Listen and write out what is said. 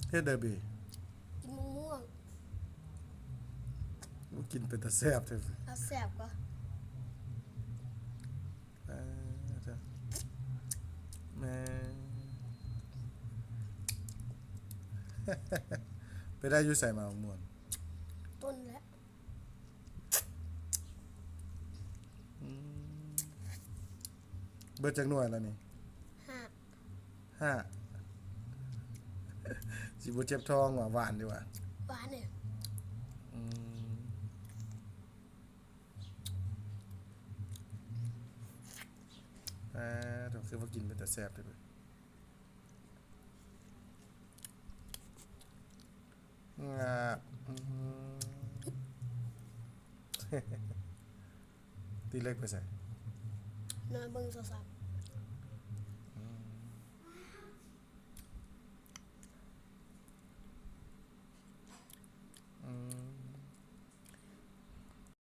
เฮ็ดได้เบกินมะม่วงกินเป็นตาแซ่บเถอะเอาแสบก็อ่าจ้ะแม่ไปได้อยู่ใส่มาม่วนต้นแล้วเบิดจักหน่วยแล้วนี่ห้าห้าสิบ่เจ็บท้องว่ะหวานดีว่ะหวานเนี่ยอืมต้องคือว่ากินเป็นตาแซ่บเด้อเว้ยงาอืมตีเล็กไปใส่นอนเบิ่งโทรศัพท์